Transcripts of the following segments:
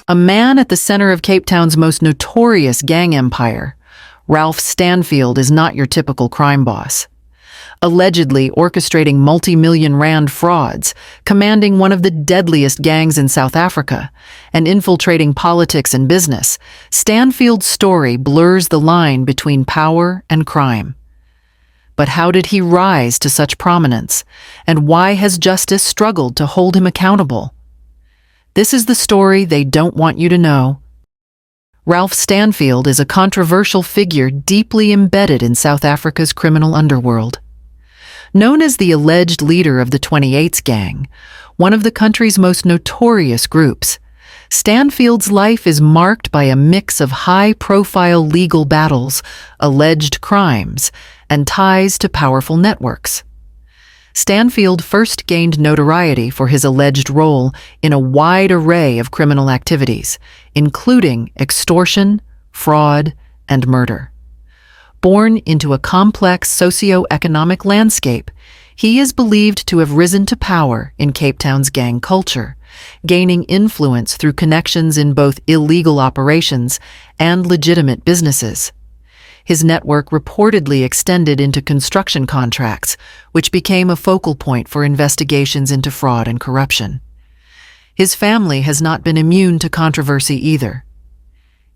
A man at the center of Cape Town's most notorious gang empire, Ralph Stanfield is not your typical crime boss. Allegedly orchestrating multi-million-rand frauds, commanding one of the deadliest gangs in South Africa, and infiltrating politics and business, Stanfield's story blurs the line between power and crime. But how did he rise to such prominence, and why has justice struggled to hold him accountable? This is the story they don't want you to know. Ralph Stanfield is a controversial figure deeply embedded in South Africa's criminal underworld. Known as the alleged leader of the 28s gang, one of the country's most notorious groups, Stanfield's life is marked by a mix of high-profile legal battles, alleged crimes, and ties to powerful networks. Stanfield first gained notoriety for his alleged role in a wide array of criminal activities, including extortion, fraud, and murder. Born into a complex socio-economic landscape, he is believed to have risen to power in Cape Town's gang culture, gaining influence through connections in both illegal operations and legitimate businesses. His network reportedly extended into construction contracts, which became a focal point for investigations into fraud and corruption. His family has not been immune to controversy either.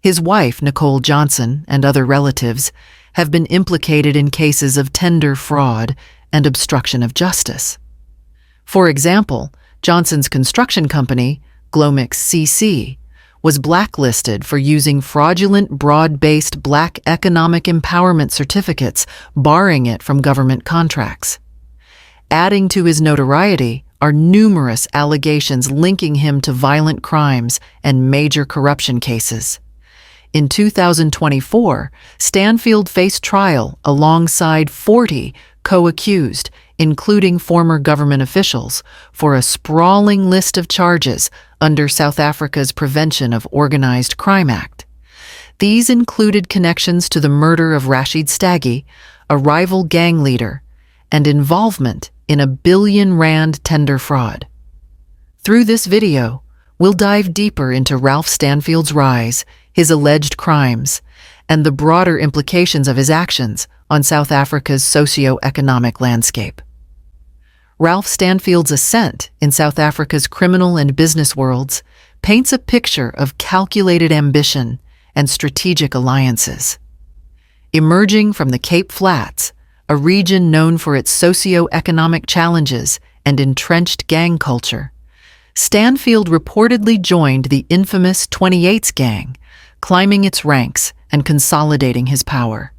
His wife, Nicole Johnson, and other relatives have been implicated in cases of tender fraud and obstruction of justice. For example, Johnson's construction company, Glomix CC, was blacklisted for using fraudulent broad-based Black economic empowerment certificates, barring it from government contracts. Adding to his notoriety are numerous allegations linking him to violent crimes and major corruption cases. In 2024, Stanfield faced trial alongside 40 co-accused, including former government officials, for a sprawling list of charges under South Africa's Prevention of Organized Crime Act. These included connections to the murder of Rashid Staggy, a rival gang leader, and involvement in a billion-rand tender fraud. Through this video, we'll dive deeper into Ralph Stanfield's rise, his alleged crimes, and the broader implications of his actions on South Africa's socio-economic landscape. Ralph Stanfield's ascent in South Africa's criminal and business worlds paints a picture of calculated ambition and strategic alliances. Emerging from the Cape Flats, a region known for its socio-economic challenges and entrenched gang culture, Stanfield reportedly joined the infamous 28s gang, climbing its ranks and consolidating his power.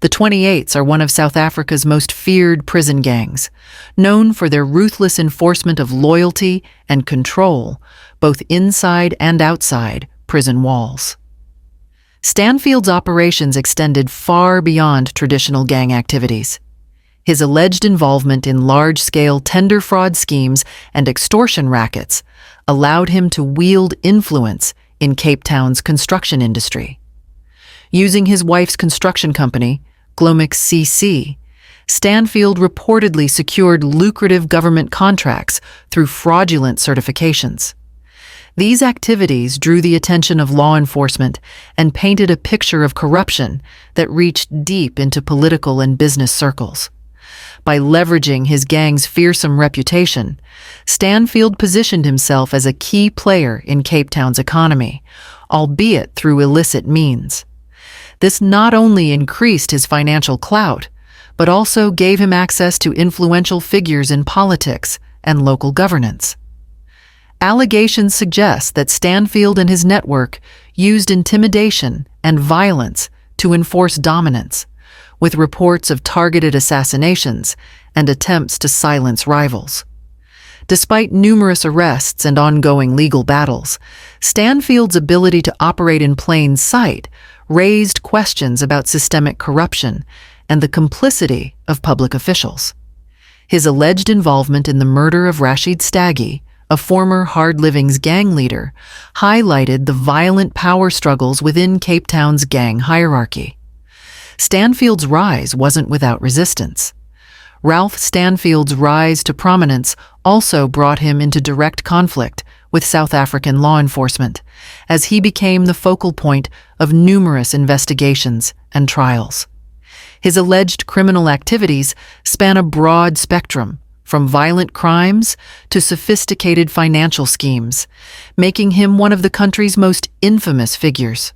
The 28s are one of South Africa's most feared prison gangs, known for their ruthless enforcement of loyalty and control, both inside and outside prison walls. Stanfield's operations extended far beyond traditional gang activities. His alleged involvement in large-scale tender fraud schemes and extortion rackets allowed him to wield influence in Cape Town's construction industry. Using his wife's construction company, Glomix CC, Stanfield reportedly secured lucrative government contracts through fraudulent certifications. These activities drew the attention of law enforcement and painted a picture of corruption that reached deep into political and business circles. By leveraging his gang's fearsome reputation, Stanfield positioned himself as a key player in Cape Town's economy, albeit through illicit means. This not only increased his financial clout, but also gave him access to influential figures in politics and local governance. Allegations suggest that Stanfield and his network used intimidation and violence to enforce dominance, with reports of targeted assassinations and attempts to silence rivals. Despite numerous arrests and ongoing legal battles, Stanfield's ability to operate in plain sight raised questions about systemic corruption and the complicity of public officials. His alleged involvement in the murder of Rashid Staggy, a former Hard Living's gang leader, highlighted the violent power struggles within Cape Town's gang hierarchy. Stanfield's rise wasn't without resistance. Ralph Stanfield's rise to prominence also brought him into direct conflict with South African law enforcement, as he became the focal point of numerous investigations and trials. His alleged criminal activities span a broad spectrum, from violent crimes to sophisticated financial schemes, making him one of the country's most infamous figures.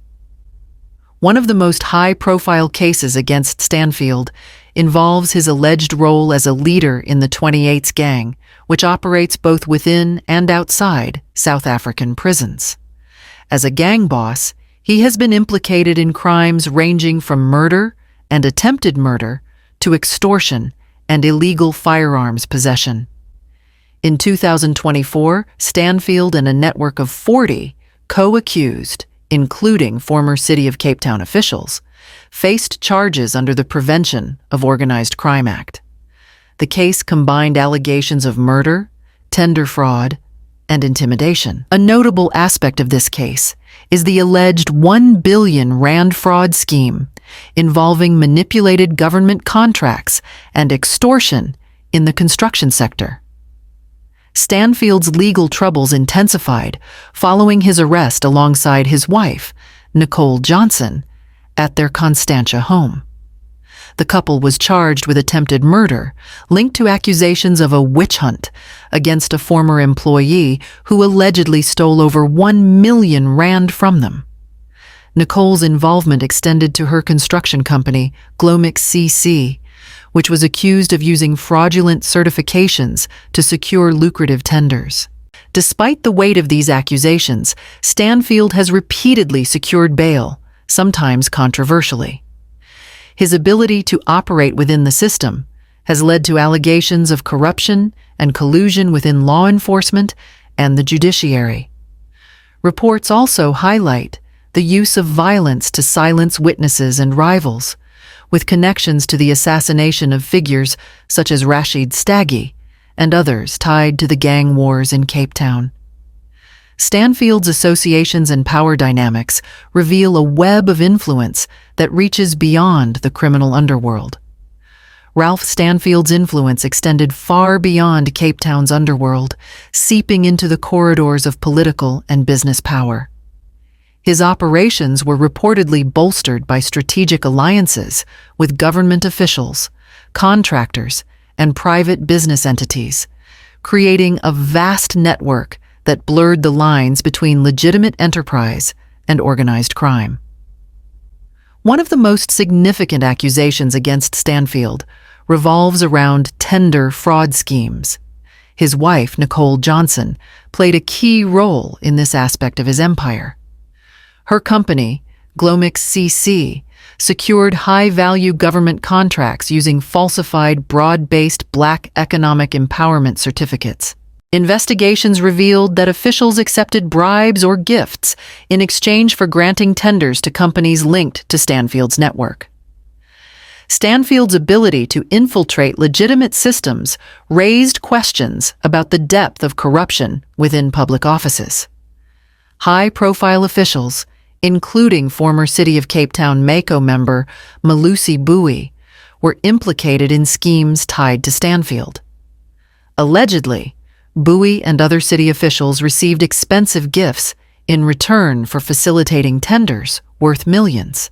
One of the most high-profile cases against Stanfield involves his alleged role as a leader in the 28's gang, which operates both within and outside South African prisons. As a gang boss, he has been implicated in crimes ranging from murder and attempted murder to extortion and illegal firearms possession. In 2024, Stanfield and a network of 40 co-accused, including former City of Cape Town officials, faced charges under the Prevention of Organized Crime Act. The case combined allegations of murder, tender fraud, and intimidation. A notable aspect of this case is the alleged 1 billion rand fraud scheme involving manipulated government contracts and extortion in the construction sector. Stanfield's legal troubles intensified following his arrest alongside his wife, Nicole Johnson, at their Constantia home. The couple was charged with attempted murder, linked to accusations of a witch hunt against a former employee who allegedly stole over 1 million rand from them. Nicole's involvement extended to her construction company, Glomix CC, which was accused of using fraudulent certifications to secure lucrative tenders. Despite the weight of these accusations, Stanfield has repeatedly secured bail, sometimes controversially. His ability to operate within the system has led to allegations of corruption and collusion within law enforcement and the judiciary. Reports also highlight the use of violence to silence witnesses and rivals, with connections to the assassination of figures such as Rashid Staggy and others tied to the gang wars in Cape Town. Stanfield's associations and power dynamics reveal a web of influence that reaches beyond the criminal underworld. Ralph Stanfield's influence extended far beyond Cape Town's underworld, seeping into the corridors of political and business power. His operations were reportedly bolstered by strategic alliances with government officials, contractors, and private business entities, creating a vast network that blurred the lines between legitimate enterprise and organized crime. One of the most significant accusations against Stanfield revolves around tender fraud schemes. His wife, Nicole Johnson, played a key role in this aspect of his empire. Her company, Glomix CC, secured high-value government contracts using falsified, broad-based Black economic empowerment certificates. Investigations revealed that officials accepted bribes or gifts in exchange for granting tenders to companies linked to Stanfield's network. Stanfield's ability to infiltrate legitimate systems raised questions about the depth of corruption within public offices. High-profile officials, including former City of Cape Town Mako member Malusi Bowie, were implicated in schemes tied to Stanfield. Allegedly, Bowie and other city officials received expensive gifts in return for facilitating tenders worth millions.